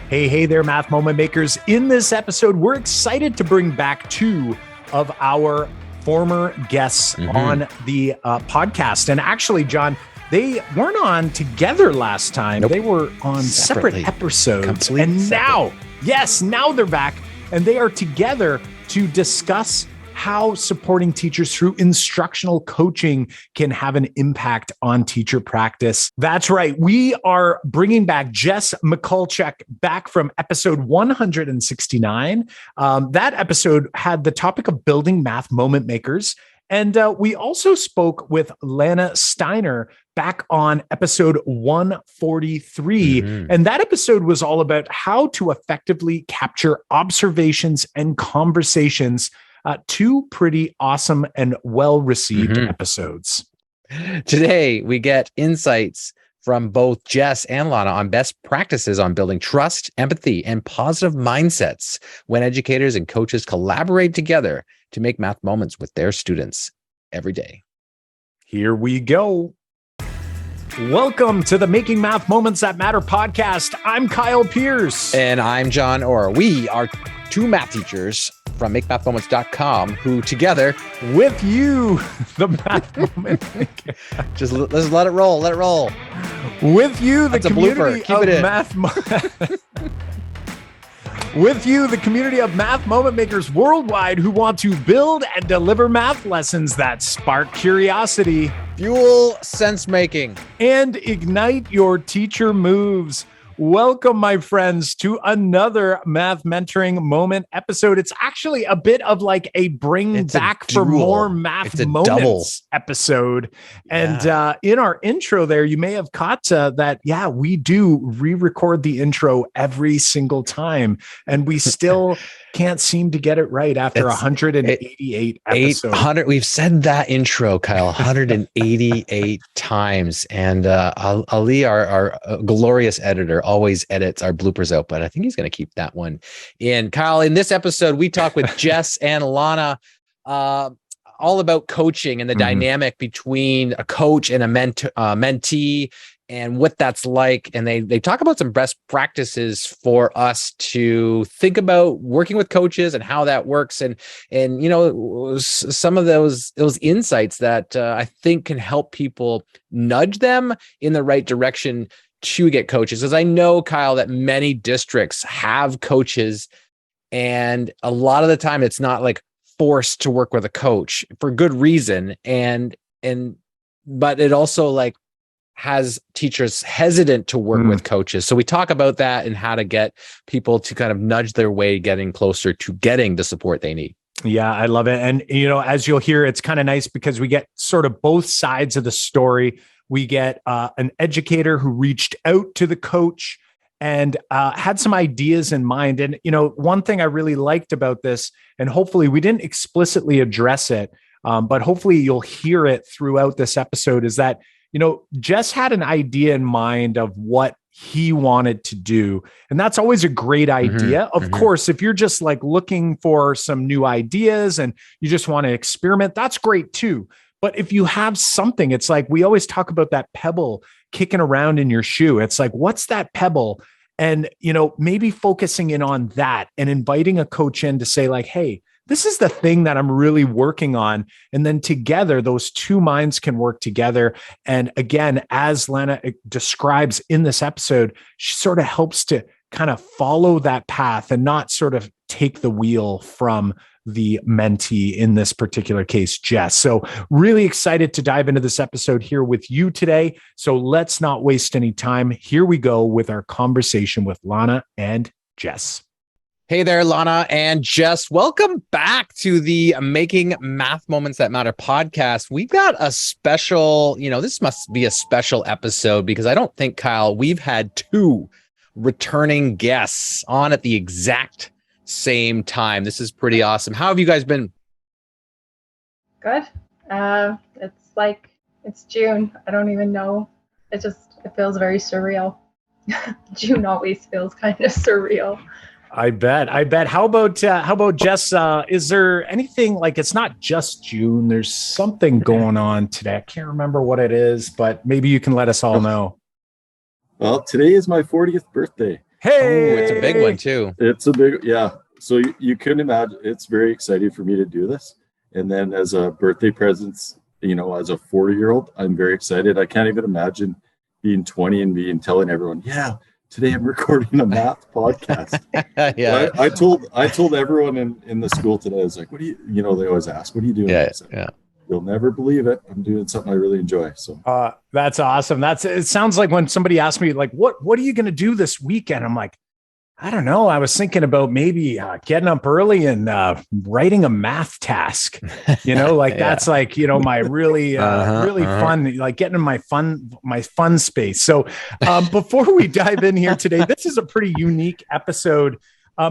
Hey there, Math Moment Makers. In this episode, we're excited to bring back two of our former guests on the podcast. And actually, John, they weren't on together last time. Nope. They were on separate episodes. Now they're back and they are together to discuss how supporting teachers through instructional coaching can have an impact on teacher practice. That's right. We are bringing back Jess Michalchuk back from episode 169. That episode had the topic of building math moment makers. And we also spoke with Lana Steiner back on episode 143. And that episode was all about how to effectively capture observations and conversations. Two pretty awesome and well-received episodes. Today, we get insights from both Jess and Lana on best practices on building trust, empathy, and positive mindsets when educators and coaches collaborate together to make math moments with their students every day. Here we go. Welcome to the Making Math Moments That Matter podcast. I'm Kyle Pierce. And I'm John Orr. We are two math teachers from makemathmoments.com who together with you, the math moment maker. Just let's let it roll. With you, the community of math with you, the community of math moment makers worldwide who want to build and deliver math lessons that spark curiosity, fuel sense making, and ignite your teacher moves. Welcome, my friends, to another Math Mentoring Moment episode. It's actually a bit of like a bring back for more math moments episode. And in our intro there, you may have caught that, we do re-record the intro every single time. And we still can't seem to get it right after 188 episodes. We've said that intro, Kyle, 188 times. And Ali, our glorious editor, always edits our bloopers out, but I think he's going to keep that one in. Kyle, in this episode, we talk with Jess and Lana all about coaching and the dynamic between a coach and a mentee and what that's like. And they talk about some best practices for us to think about working with coaches and how that works. And you know, some of those insights that I think can help people nudge them in the right direction to get coaches. As I know, Kyle, that many districts have coaches, and a lot of the time it's not like forced to work with a coach for good reason. But it also like has teachers hesitant to work with coaches. So we talk about that and how to get people to kind of nudge their way, getting closer to getting the support they need. Yeah, I love it. And, you know, as you'll hear, it's kind of nice because we get sort of both sides of the story. We get an educator who reached out to the coach and had some ideas in mind. And, you know, one thing I really liked about this, and hopefully we didn't explicitly address it, but hopefully you'll hear it throughout this episode, is that, you know, Jess had an idea in mind of what he wanted to do. And that's always a great idea. Of course, if you're just like looking for some new ideas and you just want to experiment, that's great too. But if you have something, it's like, we always talk about that pebble kicking around in your shoe. It's like, what's that pebble? And, you know, maybe focusing in on that and inviting a coach in to say like, hey, this is the thing that I'm really working on. And then together, those two minds can work together. And again, as Lana describes in this episode, she sort of helps to kind of follow that path and not sort of take the wheel from the mentee, in this particular case, Jess. So really excited to dive into this episode here with you today. So let's not waste any time. Here we go with our conversation with Lana and Jess. Hey there, Lana and Jess. Welcome back to the Making Math Moments That Matter podcast. We've got a special, this must be a special episode because I don't think, Kyle, we've had two returning guests on at the exact same time. This is pretty awesome. How have you guys been? Good. It's June. I don't even know. It feels very surreal. June always feels kind of surreal. I bet. How about Jess? Is there anything, like, it's not just June, there's something going on today. I can't remember what it is, but maybe you can let us all know. Well, today is my 40th birthday. Hey, it's a big one too. It's a big, yeah. So you couldn't imagine. It's very exciting for me to do this. And then as a birthday present, as a 40-year-old, I'm very excited. I can't even imagine being 20 and telling everyone, yeah, today I'm recording a math podcast. Yeah. I told everyone in the school today, I was like, what do you, they always ask, what are you doing? Yeah. Said, Yeah. You'll never believe it. I'm doing something I really enjoy. So that's awesome. It sounds like when somebody asked me, like, what are you going to do this weekend? I'm like, I don't know. I was thinking about maybe getting up early and writing a math task, that's like, my really, really fun, like getting in my fun space. So before we dive in here today, this is a pretty unique episode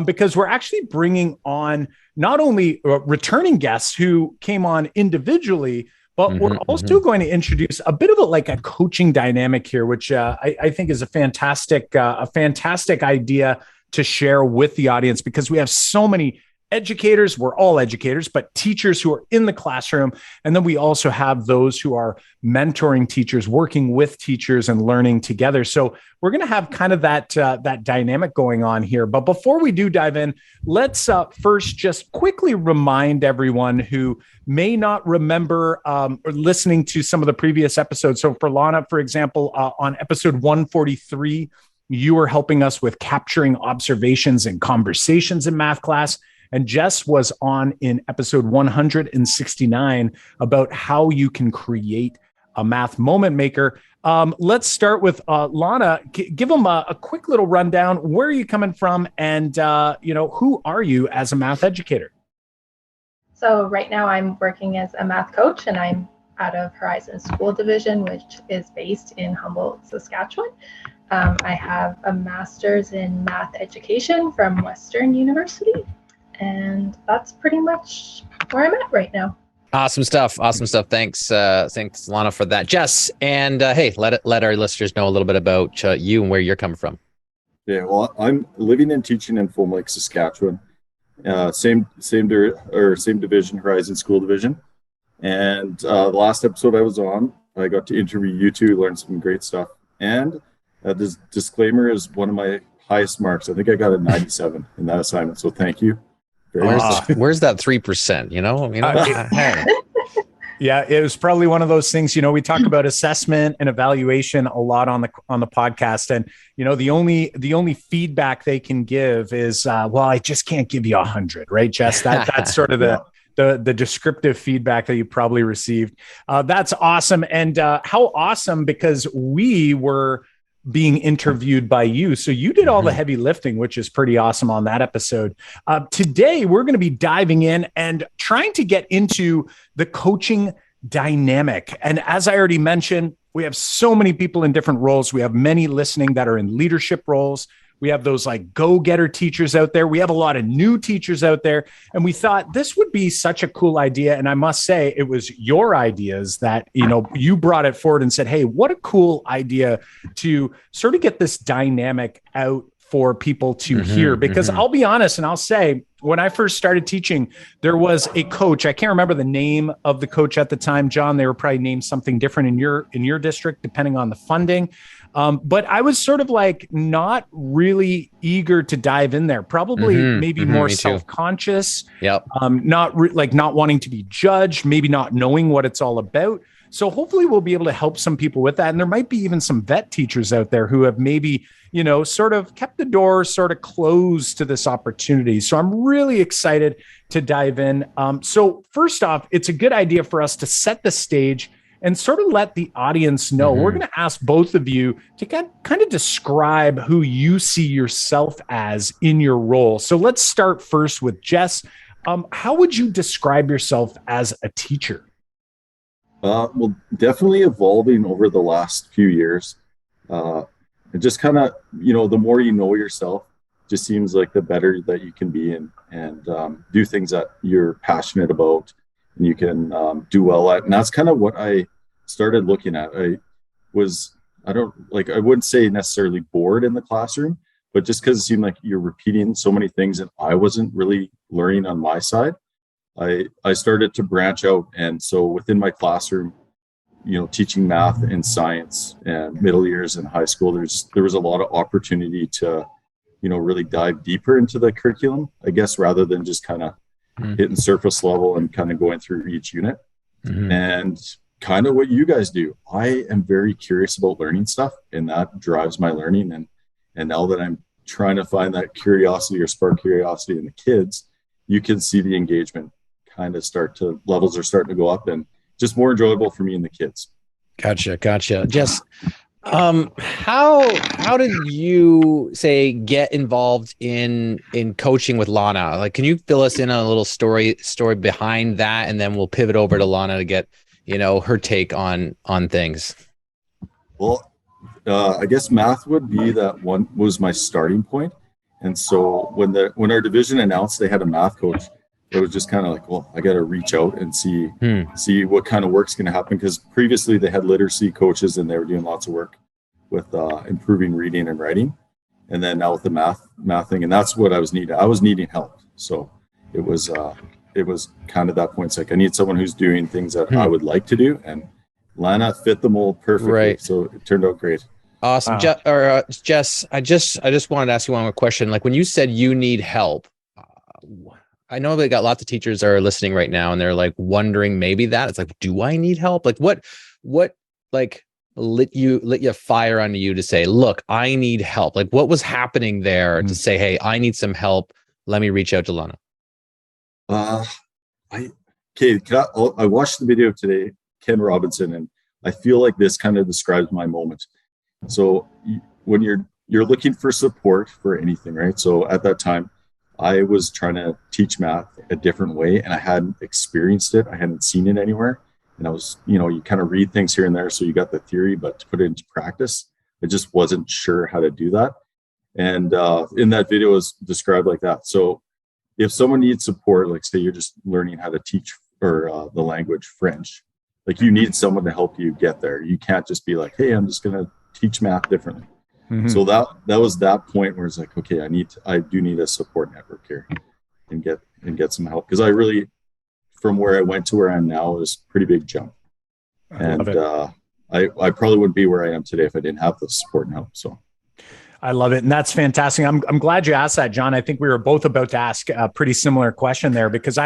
because we're actually bringing on not only returning guests who came on individually, but we're also going to introduce a bit of a coaching dynamic here, which I think is a fantastic idea to share with the audience, because we have so many educators. We're all educators, but teachers who are in the classroom. And then we also have those who are mentoring teachers, working with teachers and learning together. So we're going to have kind of that dynamic going on here. But before we do dive in, let's first just quickly remind everyone who may not remember or listening to some of the previous episodes. So for Lana, for example, on episode 143, you were helping us with capturing observations and conversations in math class. And Jess was on in episode 169 about how you can create a math moment maker. Let's start with Lana. Give them a quick little rundown. Where are you coming from? And, who are you as a math educator? So right now I'm working as a math coach, and I'm out of Horizon School Division, which is based in Humboldt, Saskatchewan. I have a master's in math education from Western University, and that's pretty much where I'm at right now. Awesome stuff. Thanks, Lana, for that. Jess, and hey, let our listeners know a little bit about you and where you're coming from. Yeah, well, I'm living and teaching in Foam Lake, Saskatchewan. Same division, Horizon School Division. And the last episode I was on, I got to interview you two, learn some great stuff. And this disclaimer is one of my highest marks. I think I got a 97 in that assignment. So thank you. Where's that 3%? Yeah, it was probably one of those things. We talk about assessment and evaluation a lot on the podcast, and the only feedback they can give is, well, I just can't give you 100, right, Jess? That's sort of the descriptive feedback that you probably received. That's awesome, and how awesome, because we were being interviewed by you. So you did all the heavy lifting, which is pretty awesome on that episode. Today, we're going to be diving in and trying to get into the coaching dynamic. And as I already mentioned, we have so many people in different roles. We have many listening that are in leadership roles. We have those go-getter teachers out there. We have a lot of new teachers out there. And we thought this would be such a cool idea. And I must say, it was your ideas that, you brought it forward and said, hey, what a cool idea to sort of get this dynamic out for people to hear. Because I'll be honest, and I'll say, when I first started teaching, there was a coach. I can't remember the name of the coach at the time, John. They were probably named something different in your district, depending on the funding. But I was sort of not really eager to dive in there. Probably maybe more self-conscious. Yep. Not wanting to be judged. Maybe not knowing what it's all about. So hopefully we'll be able to help some people with that. And there might be even some vet teachers out there who have maybe, sort of kept the door sort of closed to this opportunity. So I'm really excited to dive in. So first off, it's a good idea for us to set the stage and sort of let the audience know. We're going to ask both of you to kind of describe who you see yourself as in your role. So let's start first with Jess. How would you describe yourself as a teacher? Well, definitely evolving over the last few years. It just kind of, the more you know yourself, just seems like the better that you can be and do things that you're passionate about and you can do well at. And that's kind of what I started looking at. I wouldn't say necessarily bored in the classroom, but just because it seemed like you're repeating so many things and I wasn't really learning on my side, I started to branch out. And so within my classroom, teaching math and science and middle years and high school, there was a lot of opportunity to really dive deeper into the curriculum, I guess, rather than just kind of hitting surface level and kind of going through each unit. And kind of what you guys do. I am very curious about learning stuff, and that drives my learning. And now that I'm trying to find that curiosity or spark curiosity in the kids, you can see the engagement kind of levels are starting to go up, and just more enjoyable for me and the kids. Gotcha. Jess, how did you get involved in coaching with Lana? Like, can you fill us in on a little story behind that, and then we'll pivot over to Lana to get her take on things. Well, I guess math would be that one was my starting point. And so when our division announced they had a math coach, it was just kind of like, well, I got to reach out and see what kind of work's going to happen, because previously they had literacy coaches and they were doing lots of work with improving reading and writing, and then now with the math thing, and that's what I was needing. I was needing help, so it was kind of that point. It's like I need someone who's doing things that I would like to do, and Lana fit the mold perfectly. Right. So it turned out great. Awesome. Jess, I just wanted to ask you one more question. Like, when you said you need help, I know they got lots of teachers that are listening right now, and they're like wondering maybe that it's like, do I need help? Like, what like lit you fire under you to say, look, I need help? Like, what was happening there to say, hey, I need some help. Let me reach out to Lana. I watched the video today, Ken Robinson, and I feel like this kind of describes my moment. So when you're looking for support for anything, right? So at that time, I was trying to teach math a different way, and I hadn't experienced it. I hadn't seen it anywhere. And I was, you kind of read things here and there, so you got the theory, but to put it into practice, I just wasn't sure how to do that. And in that video, it was described like that. So if someone needs support, like say you're just learning how to teach or the language French, like you need someone to help you get there. You can't just be like, hey, I'm just going to teach math differently. So that was that point where it's like, okay, I do need a support network here and get some help, because I really, from where I went to where I am now, is a pretty big jump. And I probably wouldn't be where I am today if I didn't have the support and help. So I love it. And that's fantastic. I'm glad you asked that, John. I think we were both about to ask a pretty similar question there, because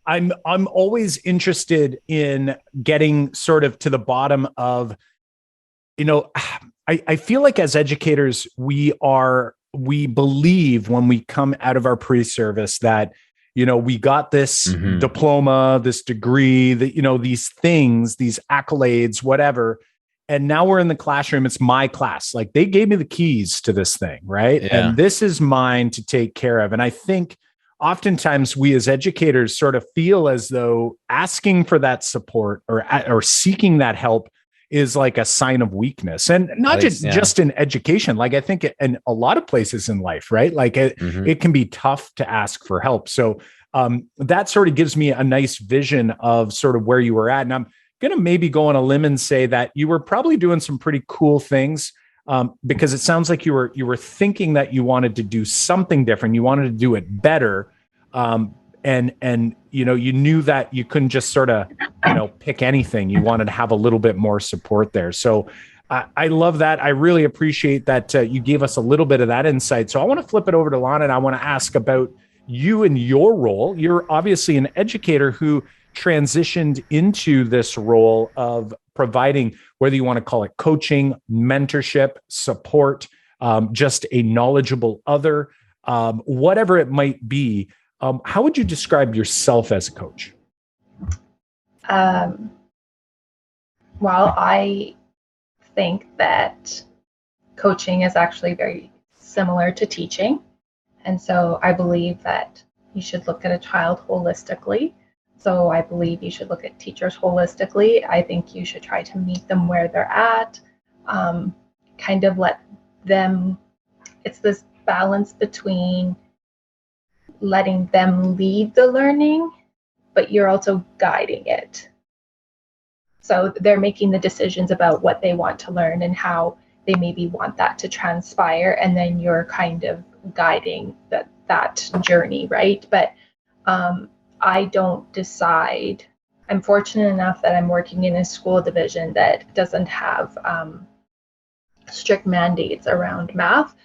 I'm always interested in getting sort of to the bottom of, I feel like as educators, we believe when we come out of our pre-service that, we got this diploma, this degree, that, these things, these accolades, whatever. And now we're in the classroom. It's my class. Like, they gave me the keys to this thing, right? Yeah. And this is mine to take care of. And I think oftentimes we as educators sort of feel as though asking for that support or seeking that help is like a sign of weakness, and not just in education. Like, I think in a lot of places in life, right? Like it can be tough to ask for help. So that sort of gives me a nice vision of sort of where you were at. And I'm going to maybe go on a limb and say that you were probably doing some pretty cool things, because it sounds like you were thinking that you wanted to do something different. You wanted to do it better. And you knew that you couldn't just sort of, pick anything. You wanted to have a little bit more support there. So I love that. I really appreciate that you gave us a little bit of that insight. So I want to flip it over to Lana, and I want to ask about you and your role. You're obviously an educator who transitioned into this role of providing, whether you want to call it coaching, mentorship, support, just a knowledgeable other, whatever it might be. How would you describe yourself as a coach? Well, I think that coaching is actually very similar to teaching. And so I believe that you should look at a child holistically. So I believe you should look at teachers holistically. I think you should try to meet them where they're at, kind of let them, it's this balance between letting them lead the learning, but you're also guiding it. So they're making the decisions about what they want to learn and how they maybe want that to transpire, and then you're kind of guiding that journey, right? But I don't decide. I'm fortunate enough that I'm working in a school division that doesn't have strict mandates around math.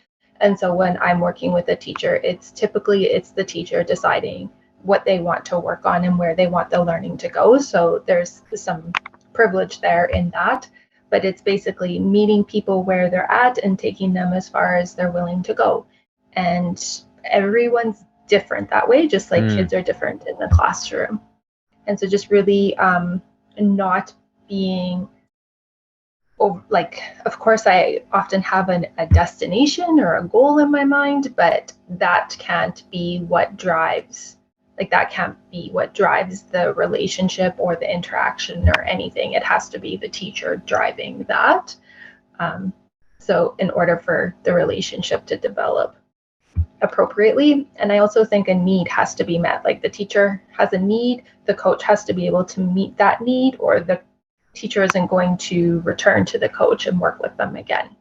And so when I'm working with a teacher, it's the teacher deciding what they want to work on and where they want the learning to go. So there's some privilege there in that, but it's basically meeting people where they're at and taking them as far as they're willing to go. And everyone's different that way, just like kids are different in the classroom. And so just really not being like, of course, I often have a destination or a goal in my mind, but that can't be what drives, the relationship or the interaction or anything. It has to be the teacher driving that. So in order for the relationship to develop appropriately. And I also think a need has to be met. Like the teacher has a need, the coach has to be able to meet that need, or the teacher isn't going to return to the coach and work with them again.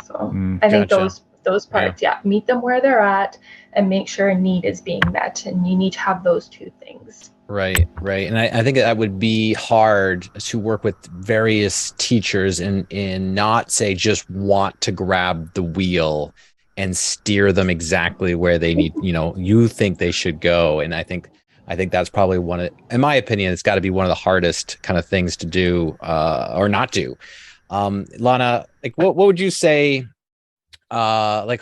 So I think those parts, meet them where they're at and make sure a need is being met. And you need to have those two things. Right. And I think that would be hard to work with various teachers and not say just want to grab the wheel and steer them exactly where they need, you think they should go. And I think that's probably in my opinion, it's got to be one of the hardest kind of things to do or not do. Lana, like what would you say, like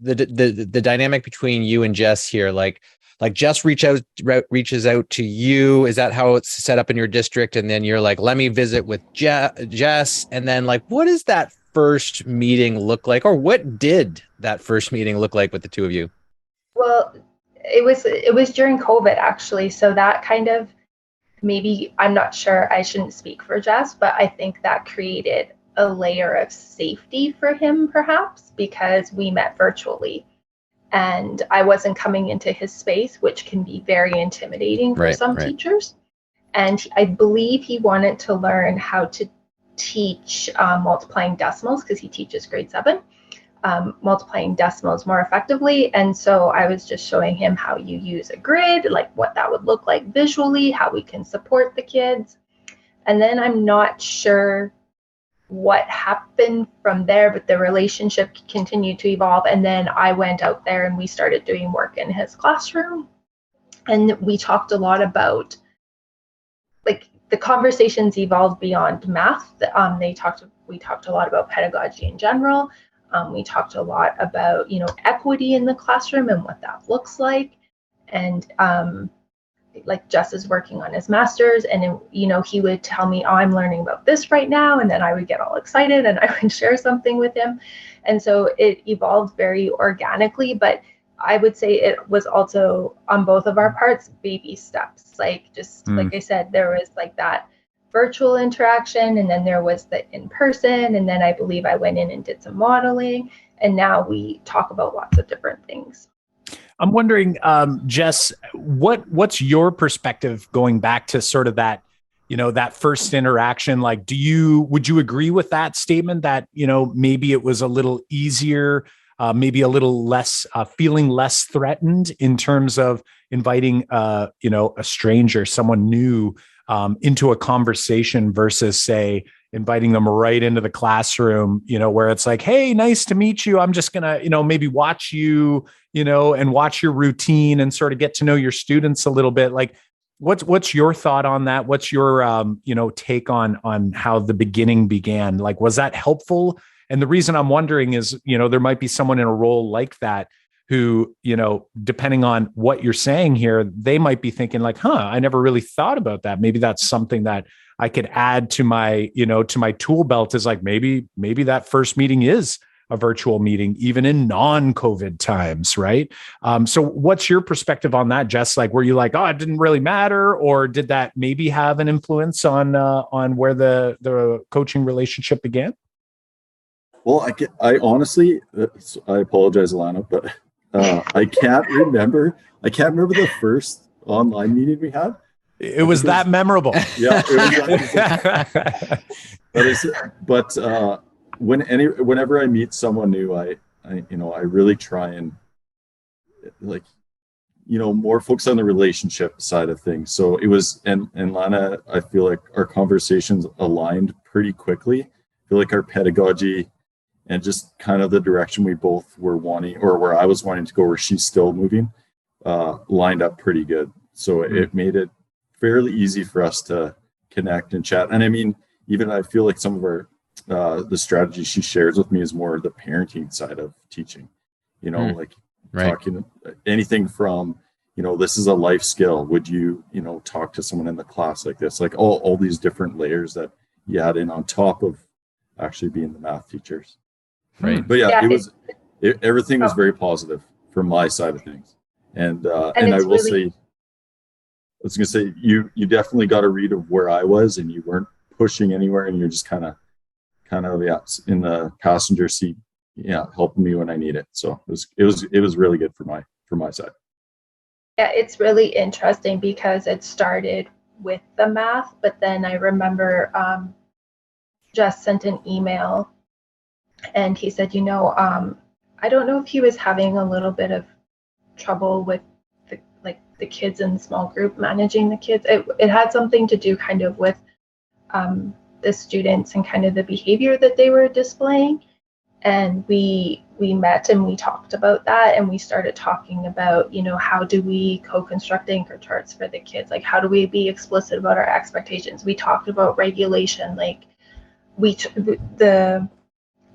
the dynamic between you and Jess here, like Jess reaches out to you. Is that how it's set up in your district? And then you're like, let me visit with Jess. And then like, what does that first meeting look like? Or what did that first meeting look like with the two of you? Well, it was during COVID actually. So that kind of, maybe, I'm not sure, I shouldn't speak for Jess, but I think that created a layer of safety for him perhaps, because we met virtually and I wasn't coming into his space, which can be very intimidating for some teachers. And I believe he wanted to learn how to teach multiplying decimals, because he teaches grade 7, multiplying decimals more effectively. And so I was just showing him how you use a grid, like what that would look like visually, how we can support the kids. And then I'm not sure what happened from there, but the relationship continued to evolve. And then I went out there and we started doing work in his classroom. And we talked a lot about, like, the conversations evolved beyond math. We talked a lot about pedagogy in general. We talked a lot about, equity in the classroom and what that looks like. And like Jess is working on his master's, and he would tell me, oh, I'm learning about this right now, and then I would get all excited and I would share something with him. And so it evolved very organically, but I would say it was also on both of our parts baby steps. Like like I said, there was like that virtual interaction, and then there was the in-person, and then I believe I went in and did some modeling, and now we talk about lots of different things. I'm wondering, Jess, what's your perspective going back to sort of that, that first interaction? Like, would you agree with that statement that, maybe it was a little easier, maybe a little less, feeling less threatened in terms of inviting, a stranger, someone new, into a conversation versus, say, inviting them right into the classroom, where it's like, hey, nice to meet you. I'm just going to, maybe watch you, and watch your routine and sort of get to know your students a little bit. Like, what's your thought on that? What's your, take on how the beginning began? Like, was that helpful? And the reason I'm wondering is, there might be someone in a role like that who, depending on what you're saying here, they might be thinking like, I never really thought about that. Maybe that's something that I could add to my, to my tool belt, is like, maybe that first meeting is a virtual meeting, even in non-COVID times. Right. So what's your perspective on that, Jess? Like, were you like, oh, it didn't really matter? Or did that maybe have an influence on where the coaching relationship began? Well, I honestly, I apologize, Lana, but I can't remember the first online meeting we had. It was that memorable. Yeah, it was. But whenever I meet someone new, I really try and more focus on the relationship side of things. So it was, and Lana, I feel like our conversations aligned pretty quickly. I feel like our pedagogy and just kind of the direction we both were wanting, or where I was wanting to go, where she's still moving, lined up pretty good. So it made it fairly easy for us to connect and chat. And I mean, even I feel like some of our the strategy she shares with me is more the parenting side of teaching, like talking anything from, this is a life skill. Would you, talk to someone in the class like this, like all these different layers that you add in on top of actually being the math teachers. Right. But everything was very positive from my side of things. And I will say, I was going to say, you definitely got a read of where I was, and you weren't pushing anywhere, and you're just kind of in the passenger seat, helping me when I need it. So it was really good for my side. Yeah, it's really interesting because it started with the math, but then I remember Jess sent an email, and he said, I don't know if he was having a little bit of trouble with the kids in the small group, managing the kids. It had something to do kind of with the students and kind of the behavior that they were displaying. And we met and we talked about that, and we started talking about, how do we co-construct anchor charts for the kids? Like, how do we be explicit about our expectations? We talked about regulation. Like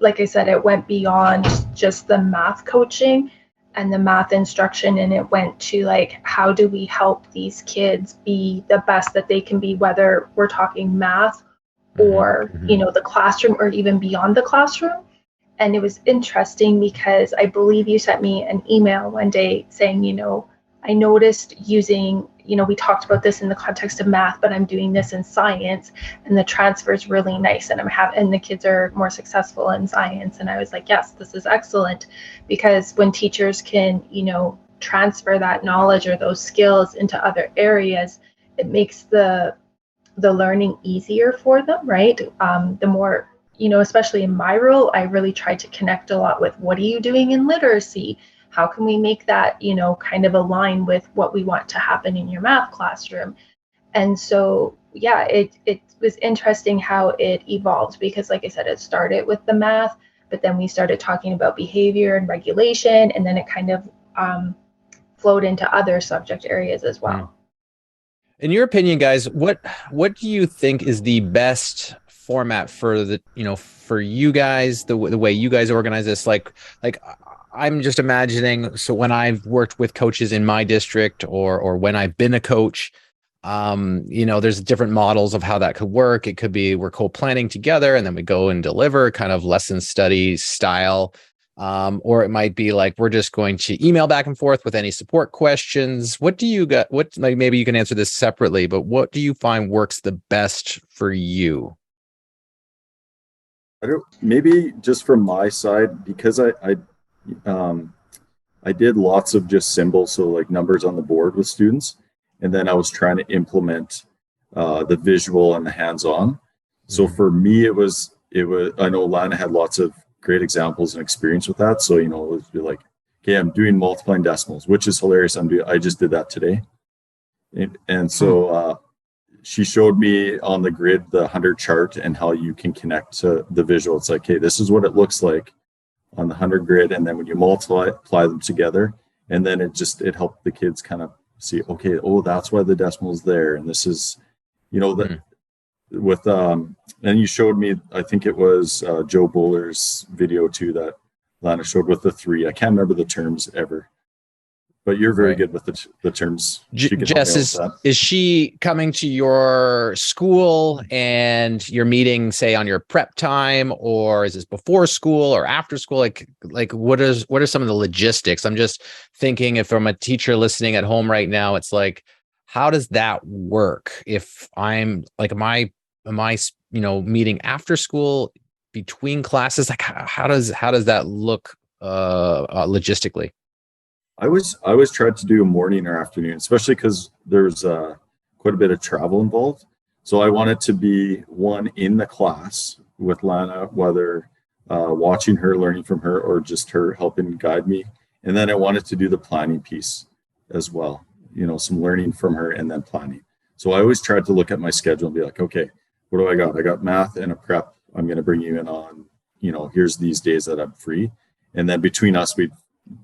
like I said, it went beyond just the math coaching and the math instruction, and it went to like, how do we help these kids be the best that they can be, whether we're talking math or the classroom, or even beyond the classroom. And it was interesting because I believe you sent me an email one day saying, I noticed using, we talked about this in the context of math, but I'm doing this in science, and the transfer is really nice, and and the kids are more successful in science. And I was like, yes, this is excellent, because when teachers can, transfer that knowledge or those skills into other areas, it makes the learning easier for them, right? The more, especially in my role, I really try to connect a lot with, what are you doing in literacy? How can we make that, kind of align with what we want to happen in your math classroom? And so, it was interesting how it evolved, because like I said, it started with the math, but then we started talking about behavior and regulation, and then it kind of flowed into other subject areas as well. In your opinion, guys, what do you think is the best format for for you guys, the way you guys organize this? Like I'm just imagining, so when I've worked with coaches in my district, or when I've been a coach, there's different models of how that could work. It could be we're co-planning together, and then we go and deliver kind of lesson study style. Or it might be like, we're just going to email back and forth with any support questions. What do you got? Maybe you can answer this separately, but what do you find works the best for you? Maybe just from my side, because I did lots of just symbols, so like numbers on the board with students, and then I was trying to implement the visual and the hands-on. So for me, it was. I know Lana had lots of great examples and experience with that. So, it would be like, okay, I'm doing multiplying decimals, which is hilarious. I just did that today. And so she showed me on the grid, the 100 chart, and how you can connect to the visual. It's like, hey, this is what it looks like on the 100 grid. And then when you apply them together, and then it helped the kids kind of see, okay, that's why the decimal is there. And this is, with and you showed me, I think it was Joe Bowler's video too, that Lana showed with the 3. I can't remember the terms ever, but you're very good with the terms. Jess, is she coming to your school and you're meeting, say, on your prep time, or is this before school or after school? Like what are some of the logistics? I'm just thinking, if I'm a teacher listening at home right now, it's like, how does that work? If I'm like, am I meeting after school, between classes? Like, how does that look logistically? I always tried to do a morning or afternoon, especially because there's quite a bit of travel involved. So I wanted to be one in the class with Lana, whether watching her, learning from her, or just her helping guide me. And then I wanted to do the planning piece as well, some learning from her and then planning. So I always tried to look at my schedule and be like, okay, what do I got? I got math and a prep. I'm going to bring you in on, here's these days that I'm free. And then between us, we'd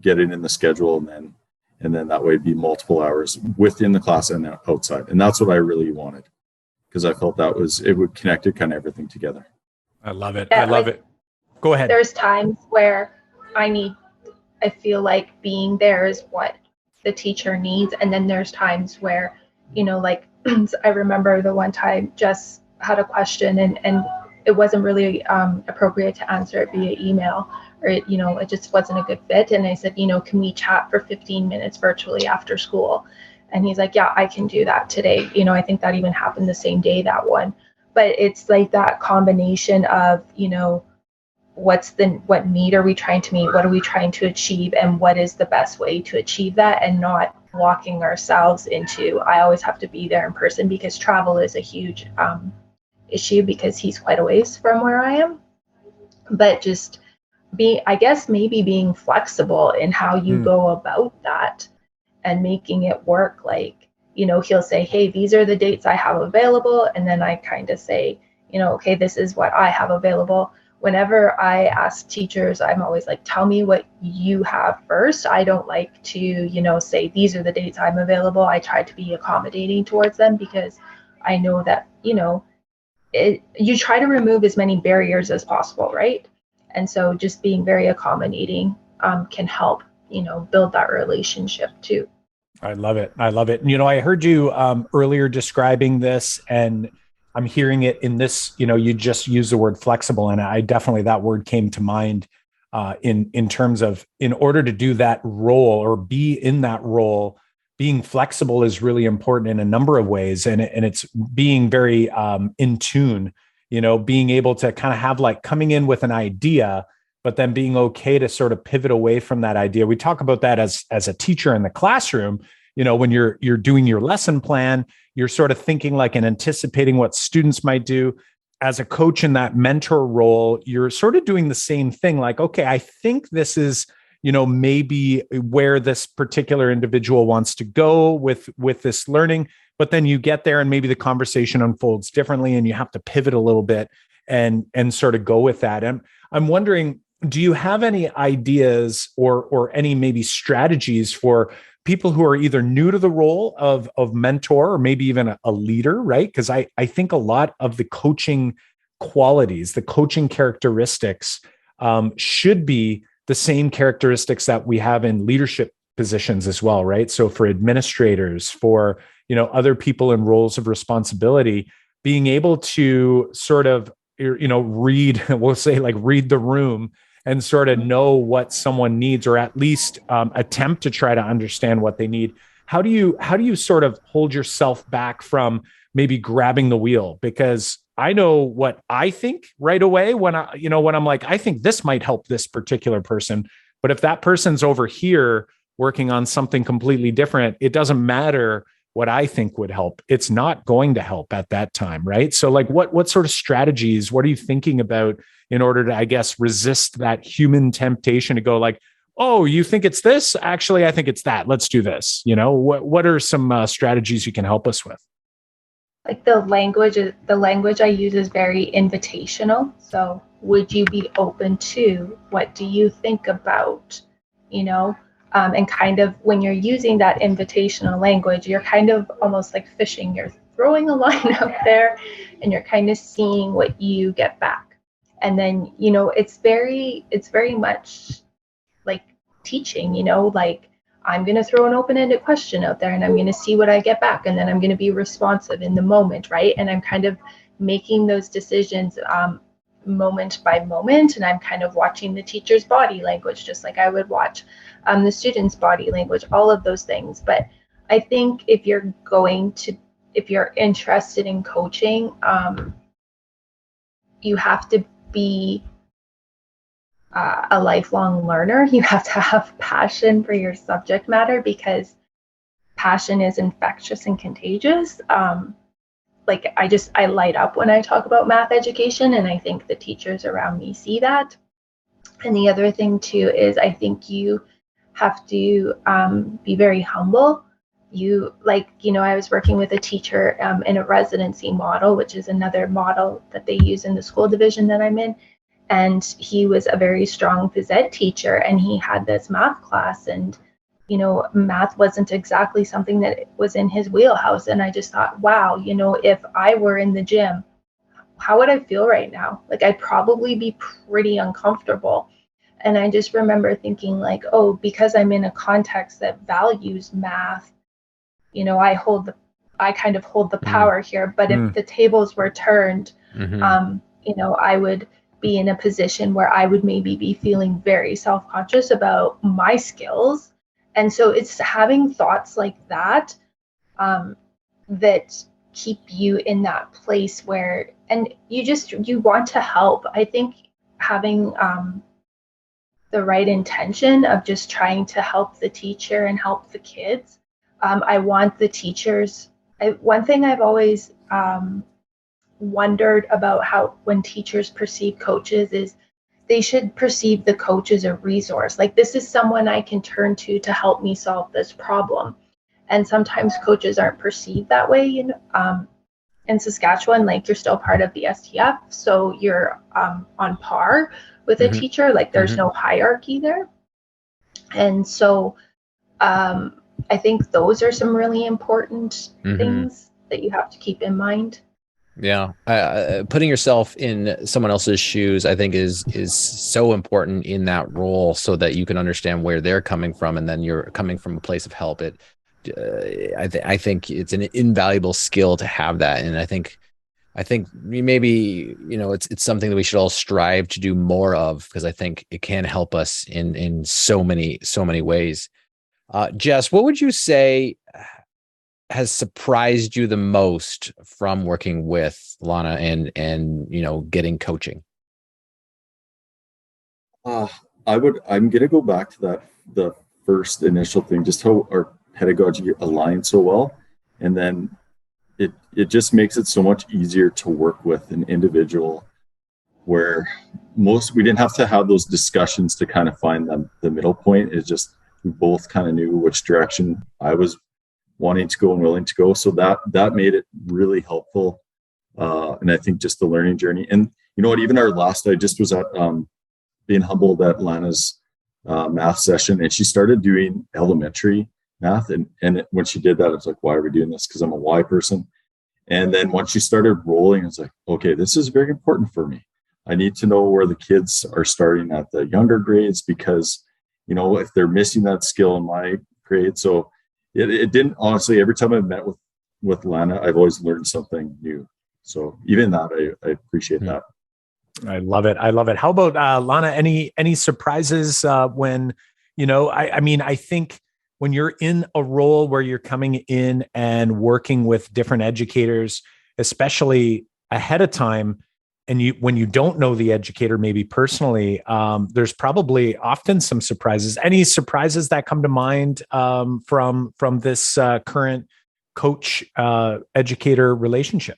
get it in the schedule, and then that way it'd be multiple hours within the class and outside. And that's what I really wanted, because I felt it would connect it kind of everything together. I love it. Yeah, I love it. Go ahead. There's times where I feel like being there is what the teacher needs. And then there's times where, like I remember the one time Jess had a question and it wasn't really appropriate to answer it via email, or it just wasn't a good fit. And I said, can we chat for 15 minutes virtually after school? And he's like, yeah, I can do that today. I think that even happened the same day, that one. But it's like that combination of, what need are we trying to meet? What are we trying to achieve? And what is the best way to achieve that? And not locking ourselves into, I always have to be there in person, because travel is a huge issue, because he's quite a ways from where I am. But just maybe being flexible in how you go about that and making it work. Like, he'll say, hey, these are the dates I have available. And then I kind of say, okay, this is what I have available. Whenever I ask teachers, I'm always like, tell me what you have first. I don't like to, say these are the dates I'm available. I try to be accommodating towards them, because I know that, you try to remove as many barriers as possible, right? And so just being very accommodating can help, build that relationship too. I love it. I love it. I heard you earlier describing this, and I'm hearing it in this, you just used the word flexible. And I definitely, that word came to mind in terms of, in order to do that role or be in that role, being flexible is really important in a number of ways. And it's being very in tune, being able to kind of have like coming in with an idea, but then being okay to sort of pivot away from that idea. We talk about that as a teacher in the classroom. When you're doing your lesson plan, you're sort of thinking like and anticipating what students might do. As a coach in that mentor role, you're sort of doing the same thing. Like, okay, I think this is, maybe where this particular individual wants to go with this learning. But then you get there and maybe the conversation unfolds differently, and you have to pivot a little bit and sort of go with that. And I'm wondering, do you have any ideas or any maybe strategies for people who are either new to the role of mentor, or maybe even a leader, right? Because I think a lot of the coaching qualities, the coaching characteristics should be the same characteristics that we have in leadership positions as well, right? So for administrators, for other people in roles of responsibility, being able to sort of read, we'll say like read the room and sort of know what someone needs, or at least attempt to try to understand what they need. How do you sort of hold yourself back from maybe grabbing the wheel? Because I know what I think right away when I'm like, I think this might help this particular person. But if that person's over here working on something completely different, it doesn't matter what I think would help. It's not going to help at that time, right? So like what sort of strategies, what are you thinking about in order to, I guess, resist that human temptation to go like, oh, you think it's this? Actually, I think it's that. Let's do this. What are some strategies you can help us with? Like the language I use is very invitational. So would you be open to, what do you think about, and kind of when you're using that invitational language, you're kind of almost like fishing. You're throwing a line out there and you're kind of seeing what you get back. And then, it's very much like teaching, like I'm going to throw an open-ended question out there and I'm going to see what I get back. And then I'm going to be responsive in the moment, right? And I'm kind of making those decisions moment by moment. And I'm kind of watching the teacher's body language, just like I would watch the student's body language, all of those things. But I think if you're interested in coaching, you have to be a lifelong learner. You have to have passion for your subject matter, because passion is infectious and contagious. Like I light up when I talk about math education, and I think the teachers around me see that. And the other thing too is I think you have to be very humble. I was working with a teacher in a residency model, which is another model that they use in the school division that I'm in. And he was a very strong phys ed teacher, and he had this math class, and math wasn't exactly something that was in his wheelhouse. And I just thought, wow, if I were in the gym, how would I feel right now? Like, I'd probably be pretty uncomfortable. And I just remember thinking like, oh, because I'm in a context that values math, I kind of hold the power here. But if the tables were turned, I would be in a position where I would maybe be feeling very self-conscious about my skills. And so it's having thoughts like that that keep you in that place where, and you want to help. I think having the right intention of just trying to help the teacher and help the kids. I want the teachers. One thing I've always wondered about how when teachers perceive coaches is they should perceive the coach as a resource. Like, this is someone I can turn to help me solve this problem. And sometimes coaches aren't perceived that way. In Saskatchewan, like, you're still part of the STF, so you're on par with a teacher. Like, there's no hierarchy there. And so I think those are some really important things that you have to keep in mind. Yeah. Putting yourself in someone else's shoes, I think is so important in that role, so that you can understand where they're coming from, and then you're coming from a place of help. I think it's an invaluable skill to have that. And I think maybe, it's something that we should all strive to do more of, because I think it can help us in so many ways. Jess, what would you say has surprised you the most from working with Lana and getting coaching? I'm going to go back to the first initial thing, just how our pedagogy aligned so well. And then it just makes it so much easier to work with an individual, where we didn't have to have those discussions to kind of find the middle point. It's just, we both kind of knew which direction I was wanting to go and willing to go. So that made it really helpful. And I think just the learning journey, and even our last, I just was at being humbled at Lana's math session, and she started doing elementary math. And when she did that, I was like, why are we doing this? Because I'm a Y person. And then once she started rolling, it's like, okay, this is very important for me. I need to know where the kids are starting at the younger grades, because, if they're missing that skill in my grade. So it didn't, honestly, every time I've met with Lana, I've always learned something new. So even that, I appreciate that. I love it. How about Lana? Any surprises when, I think when you're in a role where you're coming in and working with different educators, especially ahead of time, and when you don't know the educator, maybe personally, there's probably often some surprises. Any surprises that come to mind from this current coach educator relationship?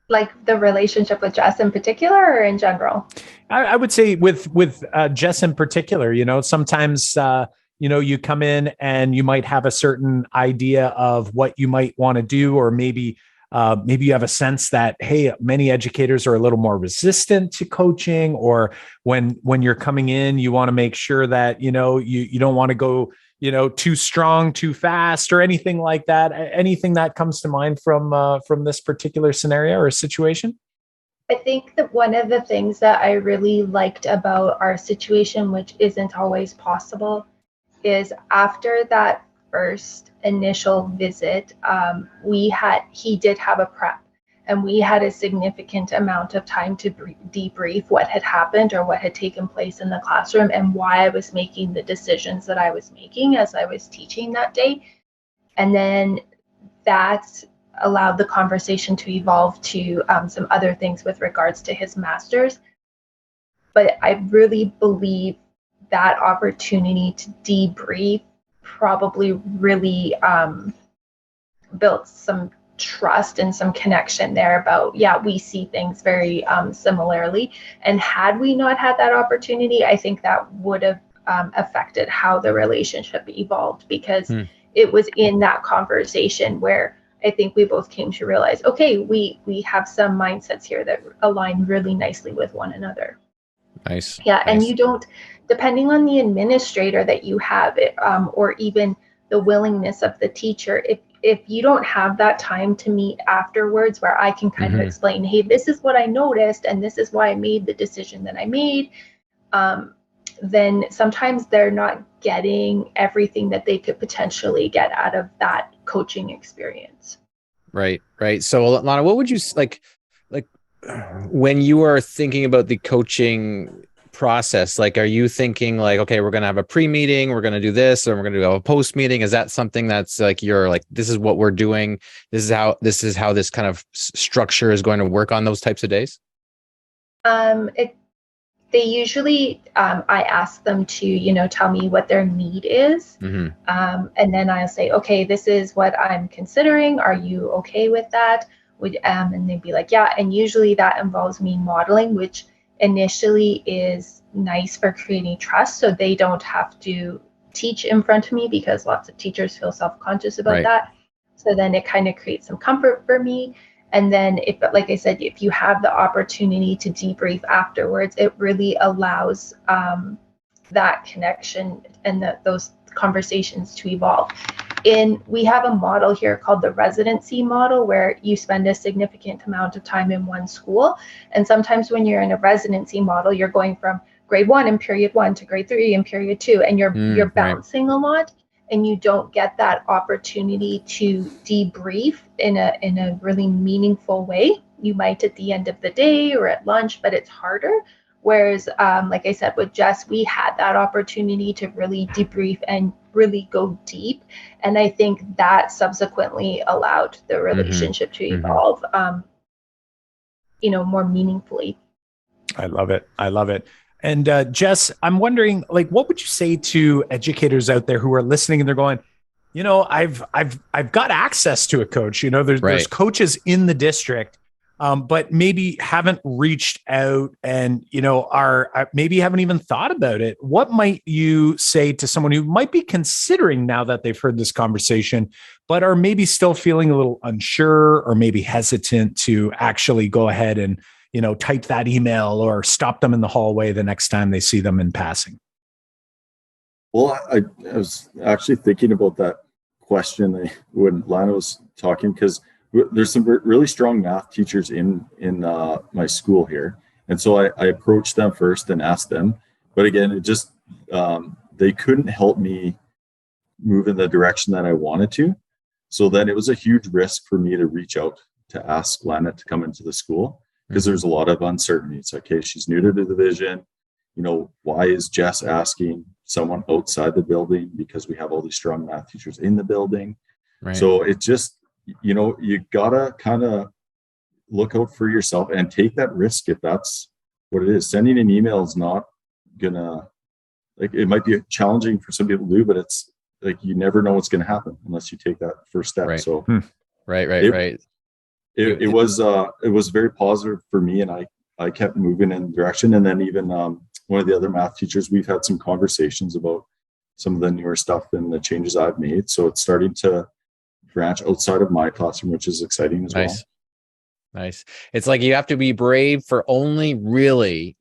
Like the relationship with Jess in particular, or in general? I would say with Jess in particular. Sometimes you come in and you might have a certain idea of what you might want to do, or maybe you have a sense that, hey, many educators are a little more resistant to coaching, or when you're coming in, you want to make sure that you don't want to go too strong, too fast, or anything like that. Anything that comes to mind from this particular scenario or situation? I think that one of the things that I really liked about our situation, which isn't always possible, is after that first initial visit, he did have a prep, and we had a significant amount of time to debrief what had happened or what had taken place in the classroom, and why I was making the decisions that I was making as I was teaching that day. And then that allowed the conversation to evolve to some other things with regards to his master's. But I really believe that opportunity to debrief probably really built some trust and some connection there about, we see things very similarly. And had we not had that opportunity, I think that would have affected how the relationship evolved, because it was in that conversation where I think we both came to realize, okay, we have some mindsets here that align really nicely with one another. Nice. Yeah, nice. and you don't, depending on the administrator that you have, or even the willingness of the teacher, if you don't have that time to meet afterwards where I can kind of explain, hey, this is what I noticed and this is why I made the decision that I made, then sometimes they're not getting everything that they could potentially get out of that coaching experience. Right. So Lana, what would you like when you are thinking about the coaching process? Like, are you thinking like, okay, we're going to have a pre-meeting, we're going to do this, or we're going to do a post meeting? Is that something that's like, you're like, this is what we're doing, this is how this kind of structure is going to work on those types of days? They usually, I ask them to, tell me what their need is. And then I'll say, okay, this is what I'm considering. Are you okay with that? And they'd be like, yeah. And usually that involves me modeling, which initially is nice for creating trust. So they don't have to teach in front of me, because lots of teachers feel self-conscious about that. So then it kind of creates some comfort for me. And then like I said, if you have the opportunity to debrief afterwards, it really allows that connection and those conversations to evolve. We have a model here called the residency model, where you spend a significant amount of time in one school. And sometimes when you're in a residency model, you're going from grade 1 in period 1 to grade 3 in period 2, and you're bouncing a lot. And you don't get that opportunity to debrief in a really meaningful way. You might at the end of the day or at lunch, but it's harder. Whereas, like I said, with Jess, we had that opportunity to really debrief and really go deep. And I think that subsequently allowed the relationship to evolve, more meaningfully. I love it. And Jess, I'm wondering, like, what would you say to educators out there who are listening and they're going, I've got access to a coach. There's coaches in the district, but maybe haven't reached out and are maybe haven't even thought about it. What might you say to someone who might be considering, now that they've heard this conversation, but are maybe still feeling a little unsure or maybe hesitant to actually go ahead and type that email or stop them in the hallway the next time they see them in passing? Well, I was actually thinking about that question when Lana was talking, because there's some really strong math teachers in my school here. And so I approached them first and asked them. But again, it just, they couldn't help me move in the direction that I wanted to. So then it was a huge risk for me to reach out to ask Lana to come into the school, because there's a lot of uncertainty. It's like, hey, she's new to the division. Why is Jess asking someone outside the building? Because we have all these strong math teachers in the building. So it just, you gotta kind of look out for yourself and take that risk if that's what it is. Sending an email is not gonna, like, it might be challenging for some people to do, but it's like, you never know what's gonna happen unless you take that first step. So It was very positive for me, and I kept moving in the direction. And then even one of the other math teachers, we've had some conversations about some of the newer stuff and the changes I've made. So it's starting to branch outside of my classroom, which is exciting as well. Nice. It's like you have to be brave for only really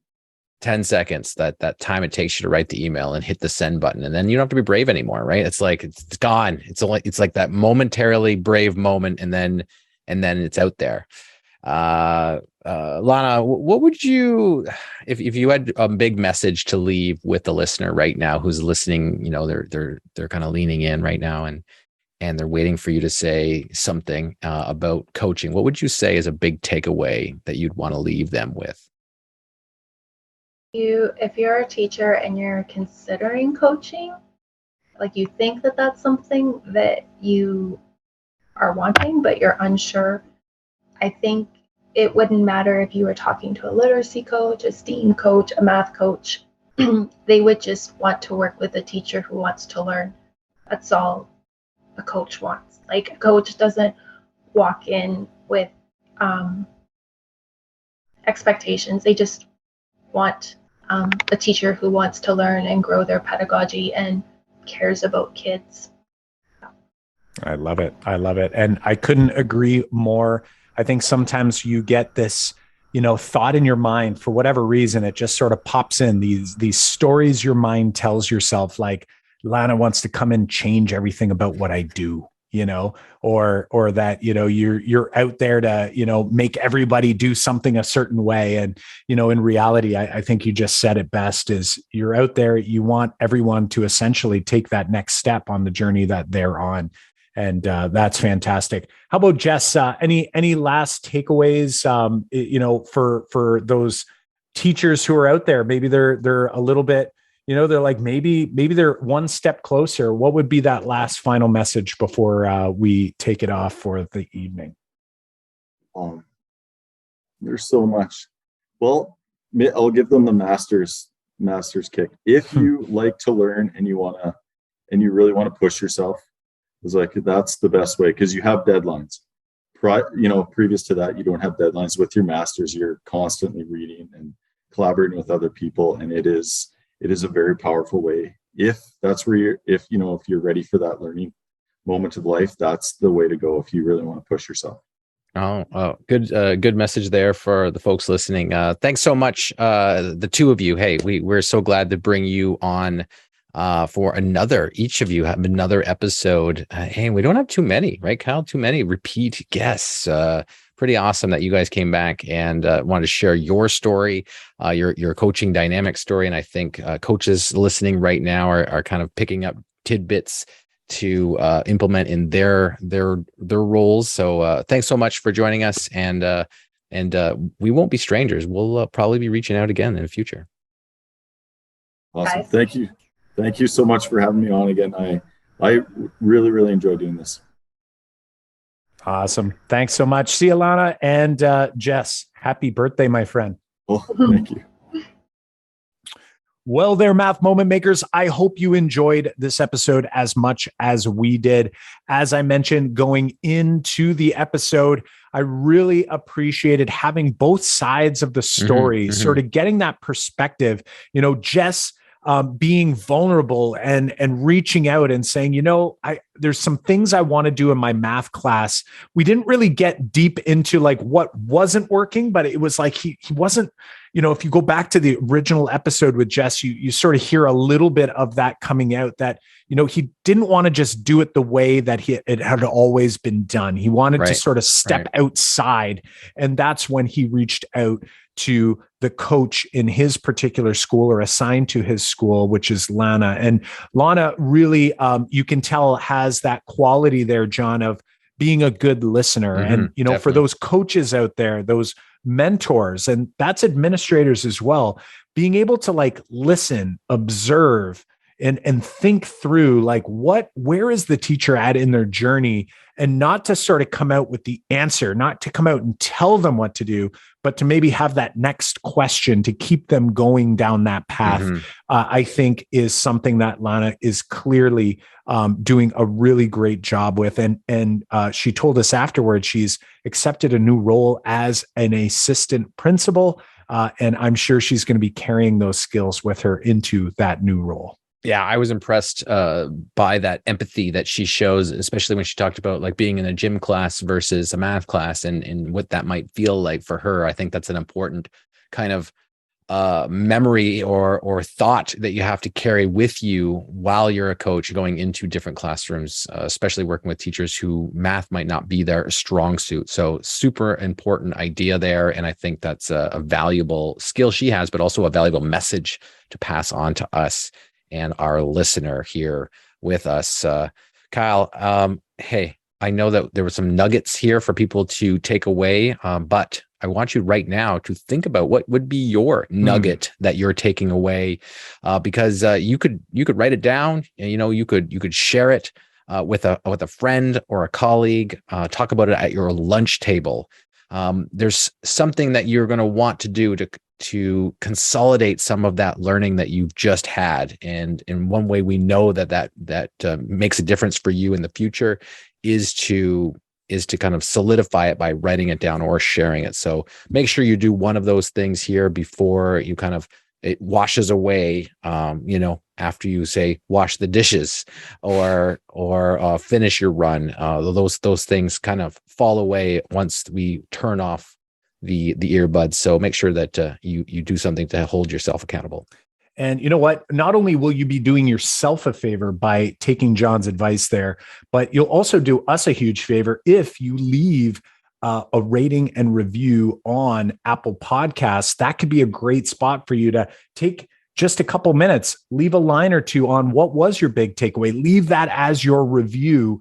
10 seconds, that time it takes you to write the email and hit the send button. And then you don't have to be brave anymore, right? It's like, it's gone. It's like that momentarily brave moment. And then it's out there. Lana, what would you, if you had a big message to leave with the listener right now who's listening, they're kind of leaning in right now and they're waiting for you to say something about coaching, what would you say is a big takeaway that you'd want to leave them with? If you're a teacher and you're considering coaching, like you think that that's something that you are wanting, but you're unsure, I think it wouldn't matter if you were talking to a literacy coach, a STEAM coach, a math coach. They would just want to work with a teacher who wants to learn. That's all a coach wants. Like, a coach doesn't walk in with expectations. They just want a teacher who wants to learn and grow their pedagogy and cares about kids. I love it. I love it. And I couldn't agree more. I think sometimes you get this, thought in your mind for whatever reason, it just sort of pops in these stories your mind tells yourself, like Lana wants to come and change everything about what I do, or that, you're out there to, make everybody do something a certain way. And, in reality, I think you just said it best, is you're out there, you want everyone to essentially take that next step on the journey that they're on. And that's fantastic. How about Jess? Any last takeaways? For those teachers who are out there, maybe they're a little bit, they're like maybe they're one step closer. What would be that last final message before we take it off for the evening? There's so much. Well, I'll give them the master's kick. If you like to learn and you really want to push yourself, it's like, that's the best way, because you have deadlines. Previous to that, you don't have deadlines. With your master's, you're constantly reading and collaborating with other people, and it is a very powerful way. If that's where if you're ready for that learning moment of life, that's the way to go if you really want to push yourself. Oh, good message there for the folks listening. Thanks so much, the two of you. Hey, we're so glad to bring you on for each of you have another episode. And we don't have too many, right, Kyle? Too many repeat guests. Pretty awesome that you guys came back and wanted to share your story, your coaching dynamic story. And I think coaches listening right now are kind of picking up tidbits to implement in their roles. So thanks so much for joining us. And we won't be strangers. We'll probably be reaching out again in the future. Awesome. Thank you. Thank you so much for having me on again. I really, really enjoy doing this. Awesome. Thanks so much. See you, Lana. And Jess, happy birthday, my friend. Oh, thank you. Well, there, math moment makers. I hope you enjoyed this episode as much as we did. As I mentioned, going into the episode, I really appreciated having both sides of the story, sort of getting that perspective. Jess being vulnerable and reaching out and saying, there's some things I want to do in my math class. We didn't really get deep into like what wasn't working, but it was like he wasn't, if you go back to the original episode with Jess, you sort of hear a little bit of that coming out, that, he didn't want to just do it the way that it had always been done. He wanted to sort of step outside. And that's when he reached out to the coach in his particular school, or assigned to his school, which is Lana. And Lana really, you can tell, has that quality there, John, of being a good listener. And, definitely. For those coaches out there, those mentors, and that's administrators as well, being able to like listen, observe, and think through like where is the teacher at in their journey, and not to sort of come out with the answer, not to come out and tell them what to do, but to maybe have that next question to keep them going down that path, I think is something that Lana is clearly doing a really great job with. And she told us afterwards she's accepted a new role as an assistant principal, and I'm sure she's going to be carrying those skills with her into that new role. Yeah, I was impressed by that empathy that she shows, especially when she talked about like being in a gym class versus a math class, and what that might feel like for her. I think that's an important kind of memory or thought that you have to carry with you while you're a coach going into different classrooms, especially working with teachers who math might not be their strong suit. So super important idea there. And I think that's a valuable skill she has, but also a valuable message to pass on to us and our listener here with us. Kyle, hey, I know that there were some nuggets here for people to take away, but I want you right now to think about what would be your nugget that you're taking away, because you could write it down, and you could share it with a friend or a colleague, talk about it at your lunch table. There's something that you're going to want to do to consolidate some of that learning that you've just had. And in one way we know that makes a difference for you in the future is to kind of solidify it by writing it down or sharing it. So make sure you do one of those things here before you kind of it washes away, after you say wash the dishes or finish your run. Those things kind of fall away once we turn off the earbuds. So make sure that you do something to hold yourself accountable. And you know what? Not only will you be doing yourself a favor by taking John's advice there, but you'll also do us a huge favor if you leave a rating and review on Apple Podcasts. That could be a great spot for you to take just a couple minutes, leave a line or two on what was your big takeaway. Leave that as your review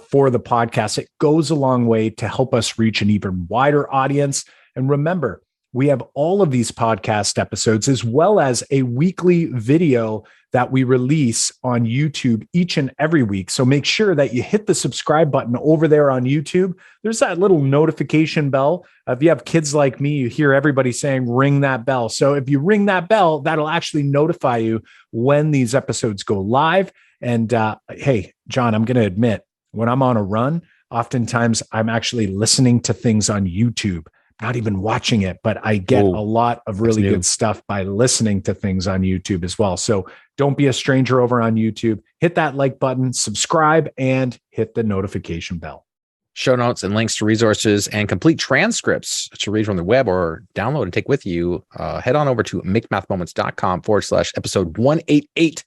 for the podcast. It goes a long way to help us reach an even wider audience. And remember, we have all of these podcast episodes as well as a weekly video that we release on YouTube each and every week. So make sure that you hit the subscribe button over there on YouTube. There's that little notification bell. If you have kids like me, you hear everybody saying, ring that bell. So if you ring that bell, that'll actually notify you when these episodes go live. And hey, John, I'm going to admit, when I'm on a run, oftentimes I'm actually listening to things on YouTube. Not even watching it, but I get a lot of really good stuff by listening to things on YouTube as well. So don't be a stranger over on YouTube. Hit that like button, subscribe, and hit the notification bell. Show notes and links to resources and complete transcripts to read from the web or download and take with you. Head on over to makemathmoments.com/episode 188.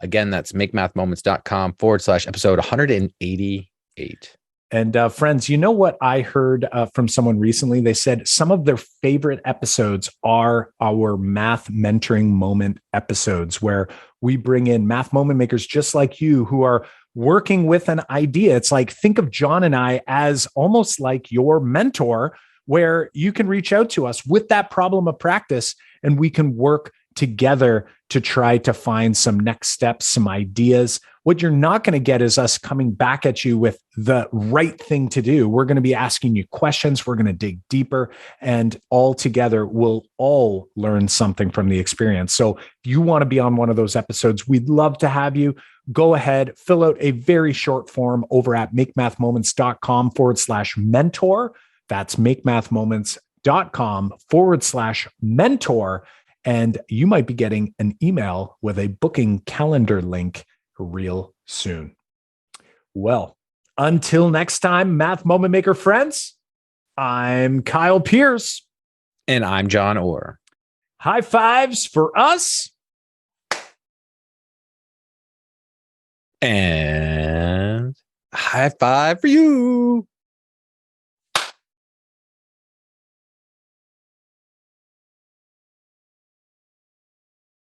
Again, that's makemathmoments.com/episode 188. And friends, you know what I heard from someone recently? They said some of their favorite episodes are our math mentoring moment episodes, where we bring in math moment makers just like you who are working with an idea. It's like, think of John and I as almost like your mentor, where you can reach out to us with that problem of practice and we can work together to try to find some next steps, some ideas. What you're not going to get is us coming back at you with the right thing to do. We're going to be asking you questions. We're going to dig deeper, and all together we'll all learn something from the experience. So if you want to be on one of those episodes, we'd love to have you. Go ahead, fill out a very short form over at makemathmoments.com/mentor. That's makemathmoments.com/mentor. And you might be getting an email with a booking calendar link real soon. Well, until next time, Math Moment Maker friends, I'm Kyle Pierce. And I'm John Orr. High fives for us. And high five for you.